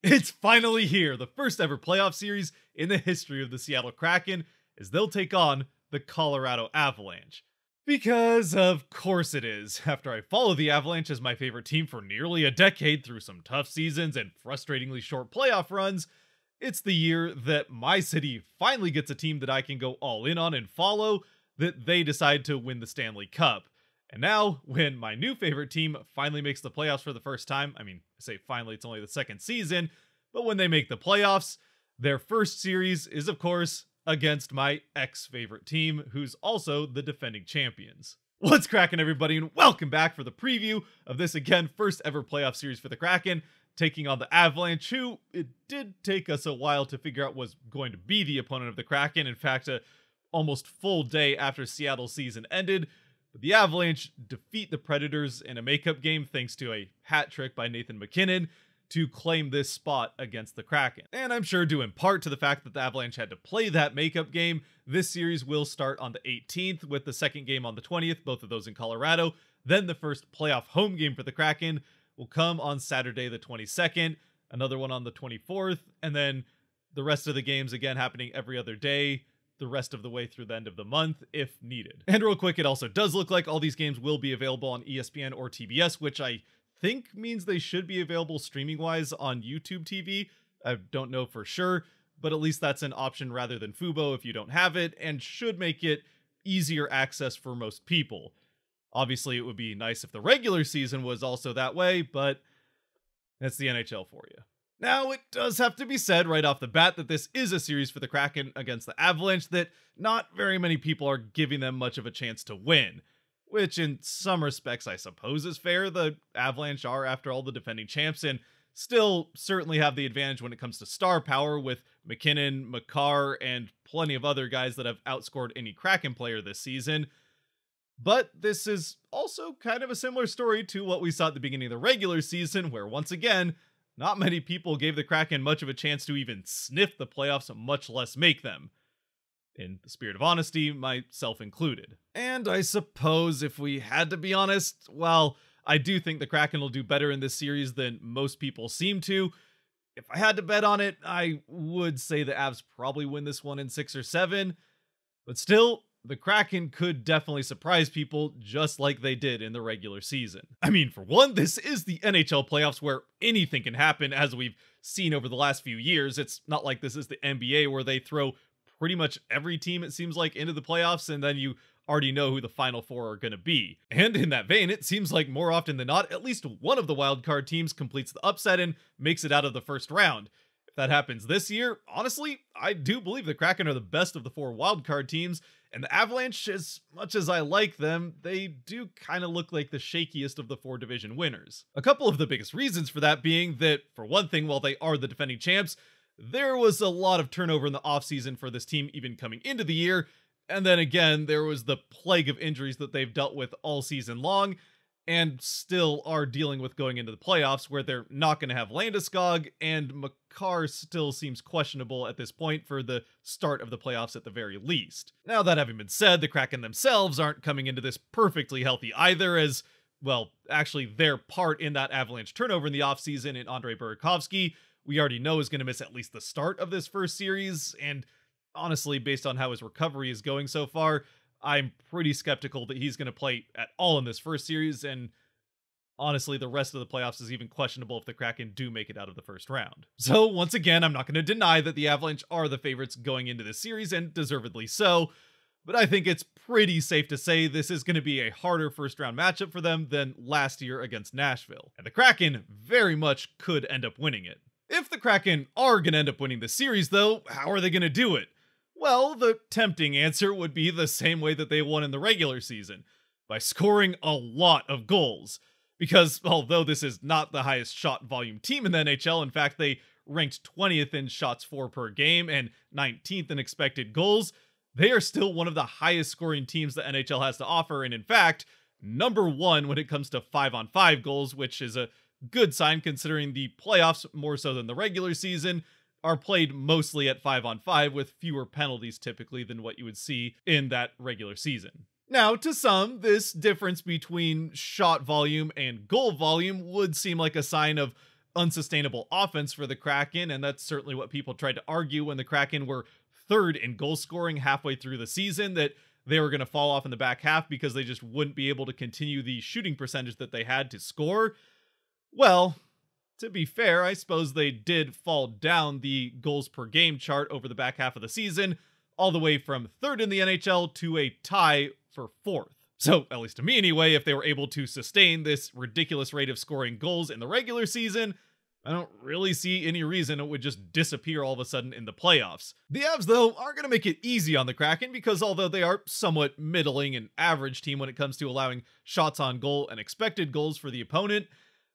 It's finally here, the first ever playoff series in the history of the Seattle Kraken, as they'll take on the Colorado Avalanche. Because of course it is. After I followed the Avalanche as my favorite team for nearly a decade through some tough seasons and frustratingly short playoff runs, it's the year that my city finally gets a team that I can go all in on and follow, that they decide to win the Stanley Cup. And now, when my new favorite team finally makes the playoffs for the first time, I say finally, it's only the second season, but when they make the playoffs, their first series is, of course, against my ex-favorite team, who's also the defending champions. What's cracking, everybody, and welcome back for the preview of this, again, first ever playoff series for the Kraken, taking on the Avalanche, who it did take us a while to figure out was going to be the opponent of the Kraken. In fact, a almost full day after Seattle's season ended, but the Avalanche defeat the Predators in a makeup game thanks to a hat trick by Nathan MacKinnon to claim this spot against the Kraken. And I'm sure due in part to the fact that the Avalanche had to play that makeup game, this series will start on the 18th with the second game on the 20th, both of those in Colorado. Then the first playoff home game for the Kraken will come on Saturday the 22nd, another one on the 24th, and then the rest of the games again happening every other day, the rest of the way through the end of the month if needed. And real quick, it also does look like all these games will be available on ESPN or TBS, which I think means they should be available streaming wise on YouTube TV. I don't know for sure, but at least that's an option rather than Fubo if you don't have it, and should make it easier access for most people. Obviously, it would be nice if the regular season was also that way, but that's the NHL for you. Now, it does have to be said right off the bat that this is a series for the Kraken against the Avalanche that not very many people are giving them much of a chance to win. Which in some respects I suppose is fair. The Avalanche are, after all, the defending champs and still certainly have the advantage when it comes to star power with MacKinnon, Makar, and plenty of other guys that have outscored any Kraken player this season. But this is also kind of a similar story to what we saw at the beginning of the regular season, where once again, not many people gave the Kraken much of a chance to even sniff the playoffs, much less make them. In the spirit of honesty, myself included. And I suppose if we had to be honest, well, I do think the Kraken will do better in this series than most people seem to. If I had to bet on it, I would say the Avs probably win this one in 6 or 7. But still, the Kraken could definitely surprise people just like they did in the regular season. I mean, for one, this is the NHL playoffs where anything can happen, as we've seen over the last few years. It's not like this is the NBA where they throw pretty much every team, it seems like, into the playoffs, and then you already know who the final four are going to be. And in that vein, it seems like more often than not, at least one of the wildcard teams completes the upset and makes it out of the first round. If that happens this year, honestly, I do believe the Kraken are the best of the 4 wildcard teams, and the Avalanche, as much as I like them, they do kind of look like the shakiest of the 4 division winners. A couple of the biggest reasons for that being that, for one thing, while they are the defending champs, there was a lot of turnover in the offseason for this team even coming into the year, and then again, there was the plague of injuries that they've dealt with all season long, and still are dealing with going into the playoffs, where they're not going to have Landeskog, and Makar still seems questionable at this point for the start of the playoffs at the very least. Now, that having been said, the Kraken themselves aren't coming into this perfectly healthy either, as, well, actually their part in that Avalanche turnover in the offseason in Andrei Burakovsky, we already know is going to miss at least the start of this first series, and honestly, based on how his recovery is going so far, I'm pretty skeptical that he's going to play at all in this first series, and honestly, the rest of the playoffs is even questionable if the Kraken do make it out of the first round. So, once again, I'm not going to deny that the Avalanche are the favorites going into this series, and deservedly so, but I think it's pretty safe to say this is going to be a harder first-round matchup for them than last year against Nashville, and the Kraken very much could end up winning it. If the Kraken are going to end up winning the series, though, how are they going to do it? Well, the tempting answer would be the same way that they won in the regular season, by scoring a lot of goals. Because although this is not the highest shot volume team in the NHL, in fact, they ranked 20th in shots for per game and 19th in expected goals, they are still one of the highest scoring teams the NHL has to offer, and in fact, number 1 when it comes to 5-on-5 goals, which is a good sign considering the playoffs, more so than the regular season, are played mostly at 5-on-5 with fewer penalties typically than what you would see in that regular season. Now, to some, this difference between shot volume and goal volume would seem like a sign of unsustainable offense for the Kraken, and that's certainly what people tried to argue when the Kraken were third in goal scoring halfway through the season, that they were going to fall off in the back half because they just wouldn't be able to continue the shooting percentage that they had to score. Well, to be fair, I suppose they did fall down the goals per game chart over the back half of the season, all the way from third in the NHL to a tie for fourth. So, at least to me anyway, if they were able to sustain this ridiculous rate of scoring goals in the regular season, I don't really see any reason it would just disappear all of a sudden in the playoffs. The Avs, though, aren't going to make it easy on the Kraken because although they are somewhat middling and average team when it comes to allowing shots on goal and expected goals for the opponent,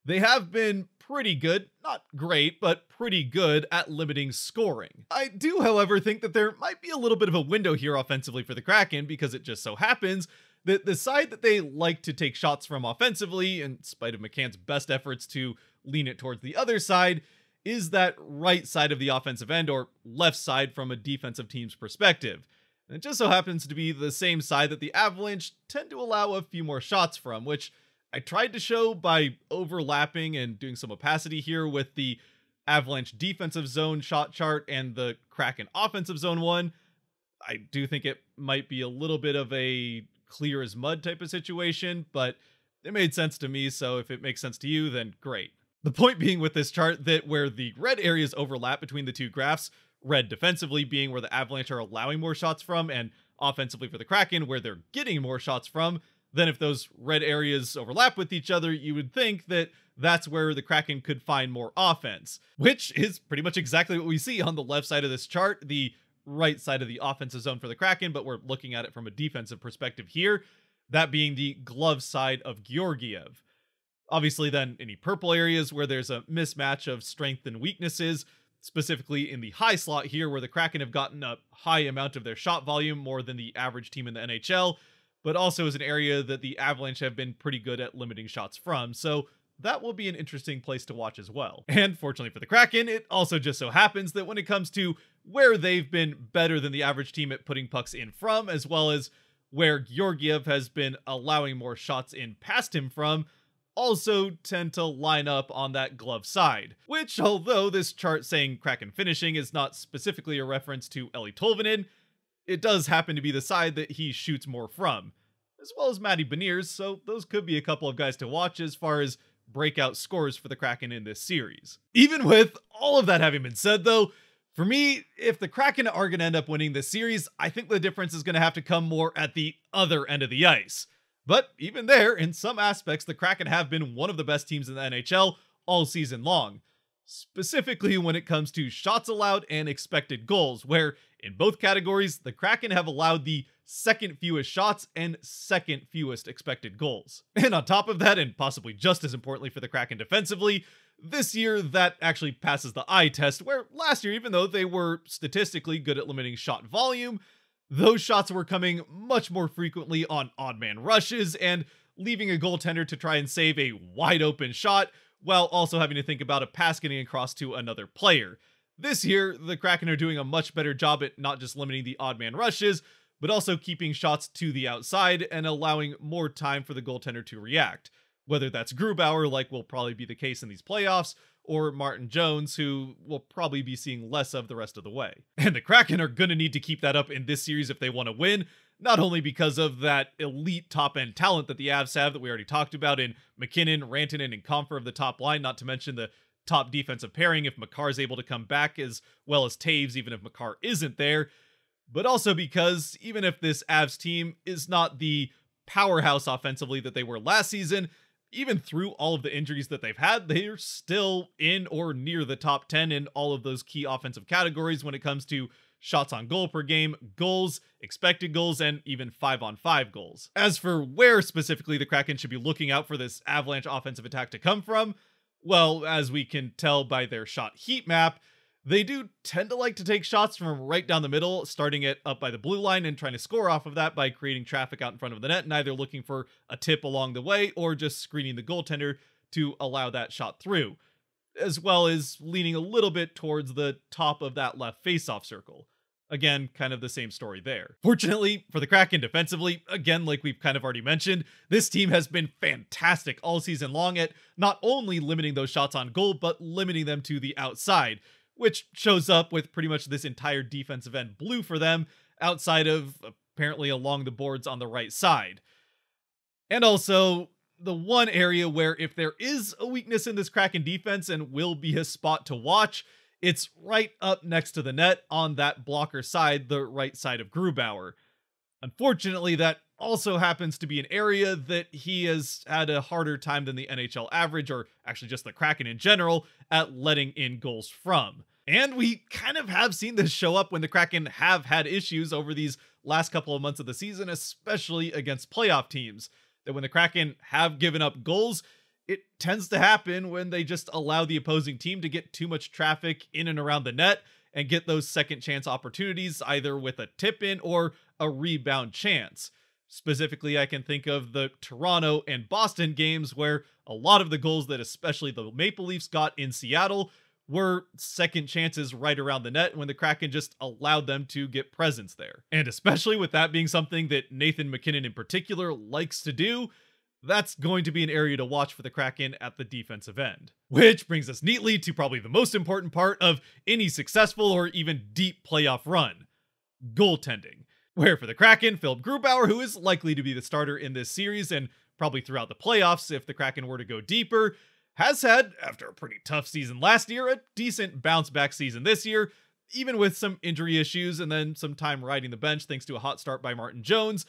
they have been pretty good, not great, but pretty good at limiting scoring. I do, however, think that there might be a little bit of a window here offensively for the Kraken because it just so happens that the side that they like to take shots from offensively, in spite of McCann's best efforts to lean it towards the other side, is that right side of the offensive end, or left side from a defensive team's perspective. And it just so happens to be the same side that the Avalanche tend to allow a few more shots from, which I tried to show by overlapping and doing some opacity here with the Avalanche defensive zone shot chart and the Kraken offensive zone one. I do think it might be a little bit of a clear as mud type of situation, but it made sense to me, so if it makes sense to you, then great. The point being with this chart that where the red areas overlap between the two graphs, red defensively being where the Avalanche are allowing more shots from, and offensively for the Kraken where they're getting more shots from, then if those red areas overlap with each other, you would think that that's where the Kraken could find more offense, which is pretty much exactly what we see on the left side of this chart, the right side of the offensive zone for the Kraken, but we're looking at it from a defensive perspective here, that being the glove side of Georgiev. Obviously, then, any purple areas where there's a mismatch of strength and weaknesses, specifically in the high slot here, where the Kraken have gotten a high amount of their shot volume, more than the average team in the NHL, but also is an area that the Avalanche have been pretty good at limiting shots from, so that will be an interesting place to watch as well. And fortunately for the Kraken, it also just so happens that when it comes to where they've been better than the average team at putting pucks in from, as well as where Georgiev has been allowing more shots in past him from, also tend to line up on that glove side, which, although this chart saying Kraken finishing is not specifically a reference to Eeli Tolvanen, it does happen to be the side that he shoots more from, as well as Matty Beniers, so those could be a couple of guys to watch as far as breakout scores for the Kraken in this series. Even with all of that having been said, though, for me, if the Kraken are going to end up winning this series, I think the difference is going to have to come more at the other end of the ice. But even there, in some aspects, the Kraken have been one of the best teams in the NHL all season long. Specifically when it comes to shots allowed and expected goals, where in both categories, the Kraken have allowed the second fewest shots and second fewest expected goals. And on top of that, and possibly just as importantly for the Kraken defensively, this year that actually passes the eye test, where last year, even though they were statistically good at limiting shot volume, those shots were coming much more frequently on odd man rushes and leaving a goaltender to try and save a wide open shot while also having to think about a pass getting across to another player. This year, the Kraken are doing a much better job at not just limiting the odd man rushes, but also keeping shots to the outside and allowing more time for the goaltender to react. Whether that's Grubauer, like will probably be the case in these playoffs, or Martin Jones, who we'll probably be seeing less of the rest of the way. And the Kraken are going to need to keep that up in this series if they want to win, not only because of that elite top-end talent that the Avs have that we already talked about in McKinnon, Rantanen, and Comfer of the top line, not to mention the top defensive pairing if Makar is able to come back, as well as Taves even if Makar isn't there, but also because even if this Avs team is not the powerhouse offensively that they were last season, even through all of the injuries that they've had, they're still in or near the top 10 in all of those key offensive categories when it comes to shots on goal per game, goals, expected goals, and even 5-on-5 goals. As for where specifically the Kraken should be looking out for this Avalanche offensive attack to come from, well, as we can tell by their shot heat map, they do tend to like to take shots from right down the middle, starting it up by the blue line and trying to score off of that by creating traffic out in front of the net and either looking for a tip along the way or just screening the goaltender to allow that shot through, as well as leaning a little bit towards the top of that left faceoff circle. Again, kind of the same story there. Fortunately for the Kraken defensively, again, like we've kind of already mentioned, this team has been fantastic all season long at not only limiting those shots on goal, but limiting them to the outside, which shows up with pretty much this entire defensive end blue for them, outside of apparently along the boards on the right side. And also, the one area where if there is a weakness in this Kraken defense and will be a spot to watch, it's right up next to the net on that blocker side, the right side of Grubauer. Unfortunately, that also happens to be an area that he has had a harder time than the NHL average, or actually just the Kraken in general, at letting in goals from. And we kind of have seen this show up when the Kraken have had issues over these last couple of months of the season, especially against playoff teams. That when the Kraken have given up goals, it tends to happen when they just allow the opposing team to get too much traffic in and around the net and get those second chance opportunities, either with a tip in or a rebound chance. Specifically, I can think of the Toronto and Boston games where a lot of the goals that especially the Maple Leafs got in Seattle were second chances right around the net when the Kraken just allowed them to get presence there. And especially with that being something that Nathan MacKinnon in particular likes to do, that's going to be an area to watch for the Kraken at the defensive end. Which brings us neatly to probably the most important part of any successful or even deep playoff run: goaltending. Where for the Kraken, Philip Grubauer, who is likely to be the starter in this series and probably throughout the playoffs if the Kraken were to go deeper, has had, after a pretty tough season last year, a decent bounce back season this year, even with some injury issues and then some time riding the bench thanks to a hot start by Martin Jones.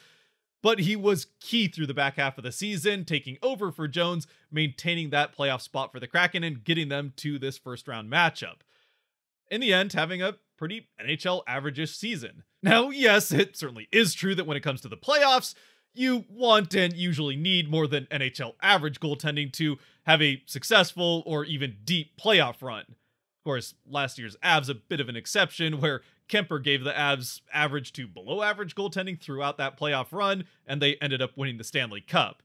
But he was key through the back half of the season, taking over for Jones, maintaining that playoff spot for the Kraken and getting them to this first round matchup. In the end, having a pretty NHL average-ish season. Now, yes, it certainly is true that when it comes to the playoffs, you want and usually need more than NHL average goaltending to have a successful or even deep playoff run. Of course, last year's Avs a bit of an exception, where Kemper gave the Avs average to below average goaltending throughout that playoff run, and they ended up winning the Stanley Cup.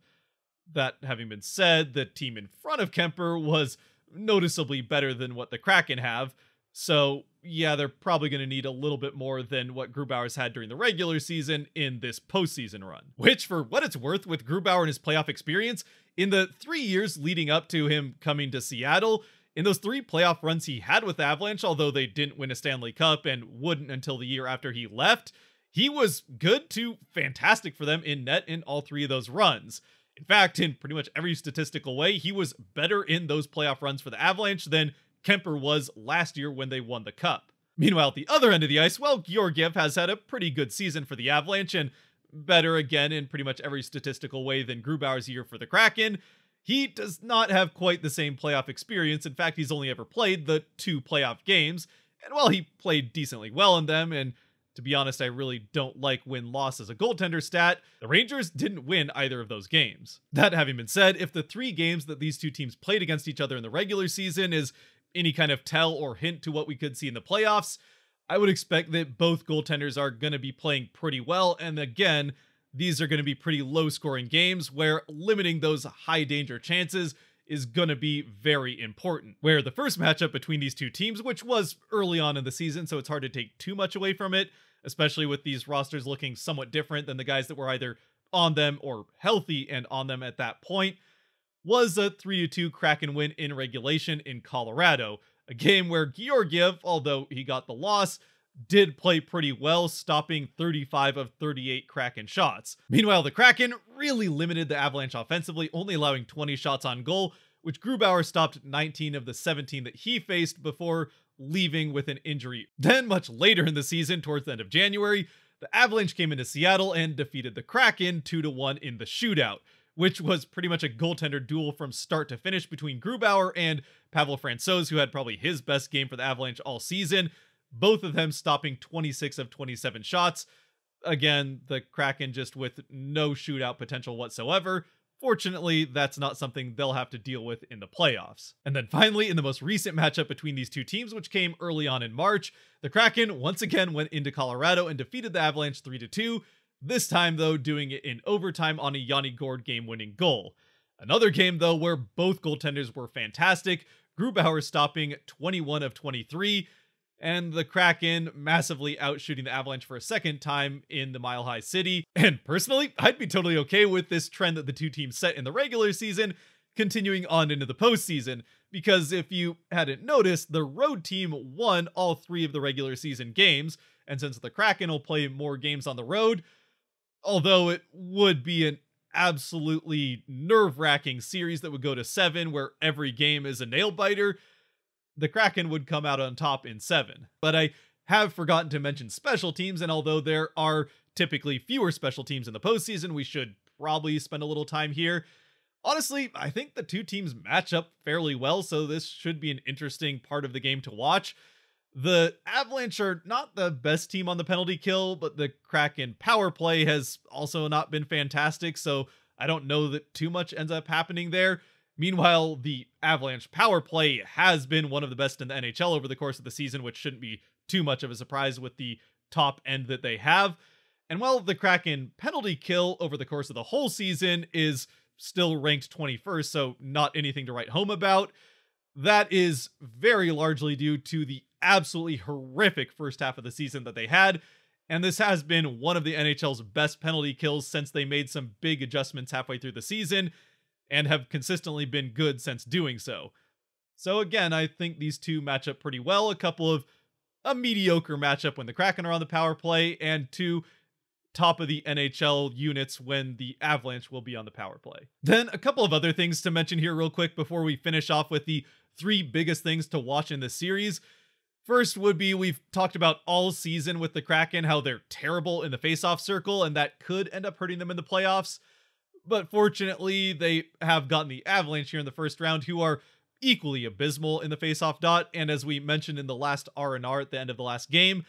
That having been said, the team in front of Kemper was noticeably better than what the Kraken have, so yeah, they're probably going to need a little bit more than what Grubauer's had during the regular season in this postseason run. Which, for what it's worth, with Grubauer and his playoff experience, in the 3 years leading up to him coming to Seattle, in those 3 playoff runs he had with Avalanche, although they didn't win a Stanley Cup and wouldn't until the year after he left, he was good to fantastic for them in net in all 3 of those runs. In fact, in pretty much every statistical way, he was better in those playoff runs for the Avalanche than Kemper was last year when they won the Cup. Meanwhile, at the other end of the ice, well, Georgiev has had a pretty good season for the Avalanche and better again in pretty much every statistical way than Grubauer's year for the Kraken. He does not have quite the same playoff experience. In fact, he's only ever played the 2 playoff games, and while he played decently well in them, and to be honest, I really don't like win-loss as a goaltender stat, the Rangers didn't win either of those games. That having been said, if the 3 games that these 2 teams played against each other in the regular season is any kind of tell or hint to what we could see in the playoffs, I would expect that both goaltenders are going to be playing pretty well, and again, these are going to be pretty low-scoring games where limiting those high-danger chances is going to be very important. Where the first matchup between these 2 teams, which was early on in the season, so it's hard to take too much away from it, especially with these rosters looking somewhat different than the guys that were either on them or healthy and on them at that point, was a 3-2 Kraken win in regulation in Colorado, a game where Georgiev, although he got the loss, did play pretty well, stopping 35 of 38 Kraken shots. Meanwhile, the Kraken really limited the Avalanche offensively, only allowing 20 shots on goal, which Grubauer stopped 19 of the 17 that he faced before leaving with an injury. Then, much later in the season, towards the end of January, the Avalanche came into Seattle and defeated the Kraken 2-1 in the shootout, which was pretty much a goaltender duel from start to finish between Grubauer and Pavel Francouz, who had probably his best game for the Avalanche all season, both of them stopping 26 of 27 shots. Again, the Kraken just with no shootout potential whatsoever. Fortunately, that's not something they'll have to deal with in the playoffs. And then finally, in the most recent matchup between these 2 teams, which came early on in March, the Kraken once again went into Colorado and defeated the Avalanche 3-2, this time, though, doing it in overtime on a Yanni Gourde game-winning goal. Another game, though, where both goaltenders were fantastic, Grubauer stopping 21 of 23, and the Kraken massively outshooting the Avalanche for a second time in the Mile High City. And personally, I'd be totally okay with this trend that the two teams set in the regular season continuing on into the postseason, because if you hadn't noticed, the road team won all 3 of the regular season games, and since the Kraken will play more games on the road, although it would be an absolutely nerve-wracking series that would go to 7 where every game is a nail-biter, the Kraken would come out on top in 7. But I have forgotten to mention special teams, and although there are typically fewer special teams in the postseason, we should probably spend a little time here. Honestly, I think the two teams match up fairly well, so this should be an interesting part of the game to watch. The Avalanche are not the best team on the penalty kill, but the Kraken power play has also not been fantastic, so I don't know that too much ends up happening there. Meanwhile, the Avalanche power play has been one of the best in the NHL over the course of the season, which shouldn't be too much of a surprise with the top end that they have. And while the Kraken penalty kill over the course of the whole season is still ranked 21st, so not anything to write home about, that is very largely due to the absolutely horrific first half of the season that they had, and this has been one of the NHL's best penalty kills since they made some big adjustments halfway through the season, and have consistently been good since doing so. So again, I think these two match up pretty well. A mediocre matchup when the Kraken are on the power play, and 2 top of the NHL units when the Avalanche will be on the power play. Then a couple of other things to mention here real quick before we finish off with the 3 biggest things to watch in this series. First would be, we've talked about all season with the Kraken how they're terrible in the faceoff circle, and that could end up hurting them in the playoffs. But fortunately, they have gotten the Avalanche here in the first round, who are equally abysmal in the faceoff dot, and as we mentioned in the last R&R at the end of the last game,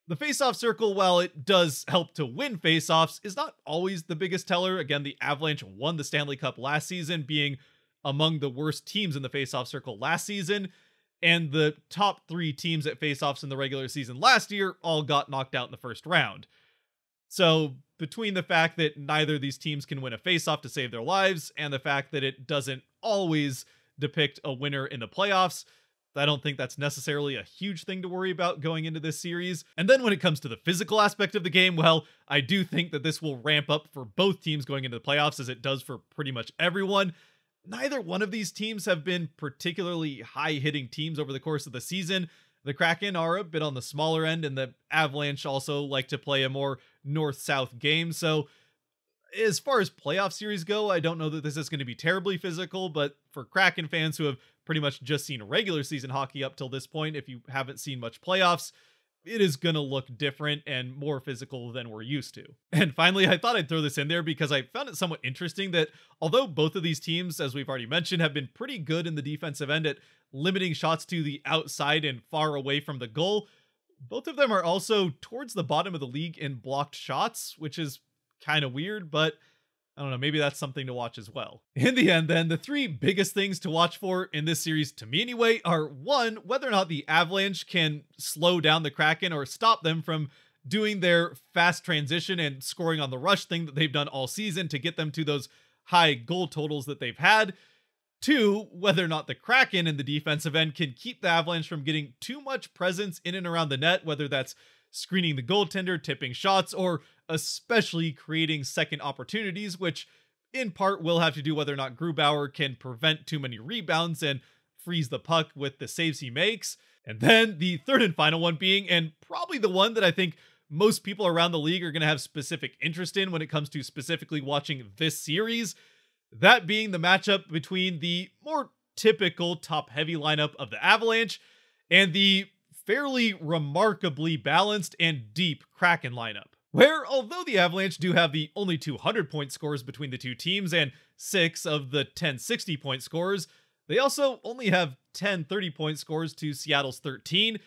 the faceoff circle, while it does help to win faceoffs, is not always the biggest teller. Again, the Avalanche won the Stanley Cup last season, being among the worst teams in the faceoff circle last season, and the top 3 teams at faceoffs in the regular season last year all got knocked out in the first round. So between the fact that neither of these teams can win a faceoff to save their lives, and the fact that it doesn't always depict a winner in the playoffs, I don't think that's necessarily a huge thing to worry about going into this series. And then when it comes to the physical aspect of the game, well, I do think that this will ramp up for both teams going into the playoffs, as it does for pretty much everyone. Neither one of these teams have been particularly high-hitting teams over the course of the season. The Kraken are a bit on the smaller end, and the Avalanche also like to play a more north-south game. So as far as playoff series go, I don't know that this is going to be terribly physical, but for Kraken fans who have pretty much just seen regular season hockey up till this point, if you haven't seen much playoffs, it is going to look different and more physical than we're used to. And finally, I thought I'd throw this in there because I found it somewhat interesting that although both of these teams, as we've already mentioned, have been pretty good in the defensive end at limiting shots to the outside and far away from the goal, both of them are also towards the bottom of the league in blocked shots, which is kind of weird, but I don't know, maybe that's something to watch as well. In the end then, the 3 biggest things to watch for in this series, to me anyway, are 1, whether or not the Avalanche can slow down the Kraken or stop them from doing their fast transition and scoring on the rush thing that they've done all season to get them to those high goal totals that they've had. 2, whether or not the Kraken in the defensive end can keep the Avalanche from getting too much presence in and around the net, whether that's screening the goaltender, tipping shots, or especially creating second opportunities, which in part will have to do whether or not Grubauer can prevent too many rebounds and freeze the puck with the saves he makes. And then the third and final one being, and probably the one that I think most people around the league are going to have specific interest in when it comes to specifically watching this series, that being the matchup between the more typical top-heavy lineup of the Avalanche and the fairly remarkably balanced and deep Kraken lineup, where although the Avalanche do have the only 200-point scores between the two teams and 6 of the 10 60-point scores, they also only have 10 30-point scores to Seattle's 13,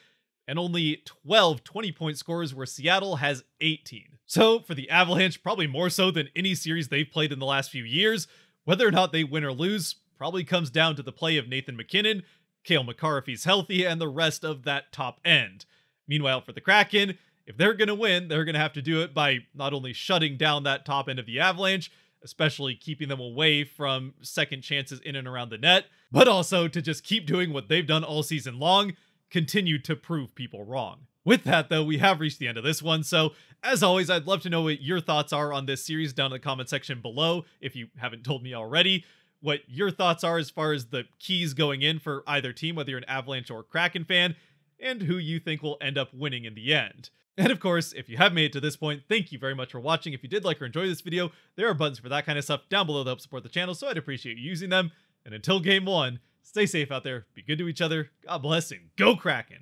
and only 12 20-point scores where Seattle has 18. So for the Avalanche, probably more so than any series they've played in the last few years, whether or not they win or lose probably comes down to the play of Nathan MacKinnon, Cale Makar if he's healthy, and the rest of that top end. Meanwhile, for the Kraken, if they're going to win, they're going to have to do it by not only shutting down that top end of the Avalanche, especially keeping them away from second chances in and around the net, but also to just keep doing what they've done all season long, continued to prove people wrong. With that, though, we have reached the end of this one, so as always, I'd love to know what your thoughts are on this series down in the comment section below, if you haven't told me already. What your thoughts are as far as the keys going in for either team, whether you're an Avalanche or Kraken fan, and who you think will end up winning in the end. And of course, if you have made it to this point, thank you very much for watching. If you did like or enjoy this video, there are buttons for that kind of stuff down below to help support the channel, so I'd appreciate you using them. And until game one, stay safe out there, be good to each other, God bless, and go Kraken!